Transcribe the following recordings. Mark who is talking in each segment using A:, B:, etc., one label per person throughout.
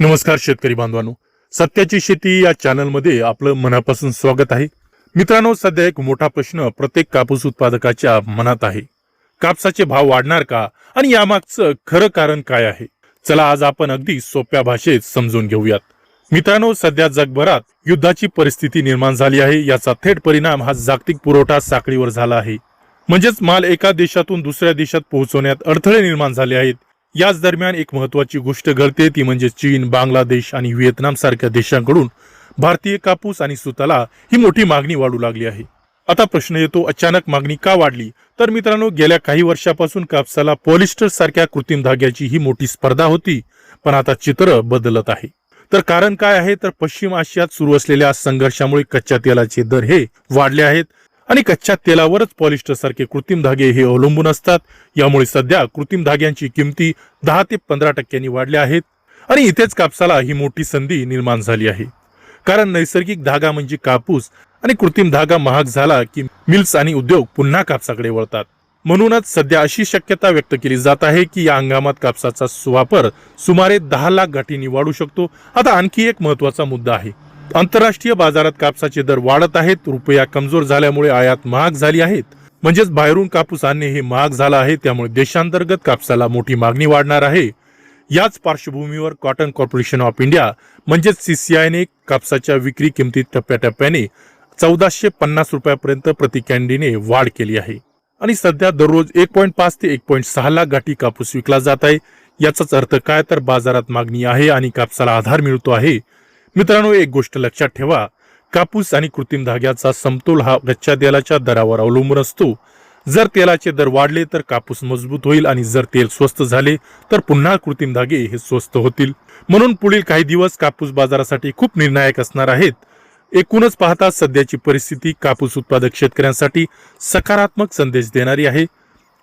A: नमस्कार शेतकरी बांधवांनो, सत्याची शेती या चॅनलमध्ये आपलं मनापासून स्वागत आहे. मित्रांनो, सध्या एक मोठा प्रश्न प्रत्येक कापूस उत्पादकाच्या मनात आहे. कापसाचे भाव वाढणार का आणि यामागचं खरं कारण काय आहे? चला आज आपण अगदी सोप्या भाषेत समजून घेऊयात. मित्रांनो, सध्या जगभरात युद्धाची परिस्थिती निर्माण झाली आहे. याचा थेट परिणाम हा जागतिक पुरवठा साखळीवर झाला आहे. म्हणजेच माल एका देशातून दुसऱ्या देशात पोहोचवण्यात अडथळे निर्माण झाले आहेत. याच दरम्यान एक महत्वाची गोष्ट घडते, ती म्हणजे चीन, बांगलादेश आणि व्हिएतनाम सारख्या देशांकडून भारतीय कापूस आणि सुताला ही मोठी मागणी वाढू लागली आहे. आता प्रश्न येतो, अचानक मागणी का वाढली? तर मित्रांनो, गेल्या काही वर्षापासून कापसाला पॉलिस्टर सारख्या कृत्रिम धाग्याची ही मोठी स्पर्धा होती, पण आता चित्र बदलत आहे. तर कारण काय आहे? तर पश्चिम आशियात सुरू असलेल्या संघर्षामुळे कच्च्या तेलाचे दर हे वाढले आहेत आणि कच्च्या तेलावरच पॉलिस्टर सारखे कृत्रिम धागे हे अवलंबून असतात. यामुळे सध्या कृत्रिम धाग्यांची किमती 10 ते 15% वाढल्या आहेत आणि इथेच कापसाला ही मोठी संधी निर्माण झाली आहे. कारण नैसर्गिक धागा म्हणजे कापूस आणि कृत्रिम धागा महाग झाला की मिल्स आणि उद्योग पुन्हा कापसाकडे वळतात. म्हणूनच सध्या अशी शक्यता व्यक्त केली जात आहे की या हंगामात कापसाचा वापर सुमारे 10 लाख गाठींनी वाढू शकतो. आता आणखी एक महत्वाचा मुद्दा आहे. आंतरराष्ट्रीय बाजारात कापसाचे दर वाढत आहेत. रुपया कमजोर झाल्यामुळे आयात महाग झाली आहेत. म्हणजेच बाहेरून कापूस आणणे हे महाग झालं आहे. त्यामुळे देशांतर्गत कापसाला मोठी मागणी वाढणार आहे. याच पार्श्वभूमीवर कॉटन कॉर्पोरेशन ऑफ इंडिया म्हणजेच CCI ने कापसाच्या विक्री किमतीत टप्प्याटप्प्याने 1450 रुपयापर्यंत प्रति कॅन्डीने वाढ केली आहे आणि सध्या दररोज 1.5 ते 1.6 लाख गाठी कापूस विकला जात आहे. याचाच अर्थ काय? तर बाजारात मागणी आहे आणि कापसाला आधार मिळतो आहे. मित्रांनो, एक गोष्ट लक्षात ठेवा, कापूस आणि कृत्रिम धाग्याचा समतोल हा कच्च्या तेलाच्या दरावर अवलंबून असतो. जर तेलाचे दर वाढले तर कापूस मजबूत होईल आणि जर तेल स्वस्त झाले तर पुन्हा कृत्रिम धागे हे स्वस्त होतील. म्हणून पुढील काही दिवस कापूस बाजारासाठी खूप निर्णायक असणार आहेत. एकूणच पाहता सध्याची परिस्थिती कापूस उत्पादक शेतकऱ्यांसाठी सकारात्मक संदेश देणारी आहे.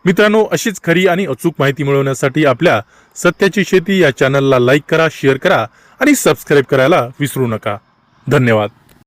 A: मित्रांनो, अशीच खरी आणि अचूक माहिती मिळवण्यासाठी आपल्या सत्याची शेती या चॅनलला लाईक करा, शेअर करा आणि सबस्क्राईब करायला विसरू नका. धन्यवाद.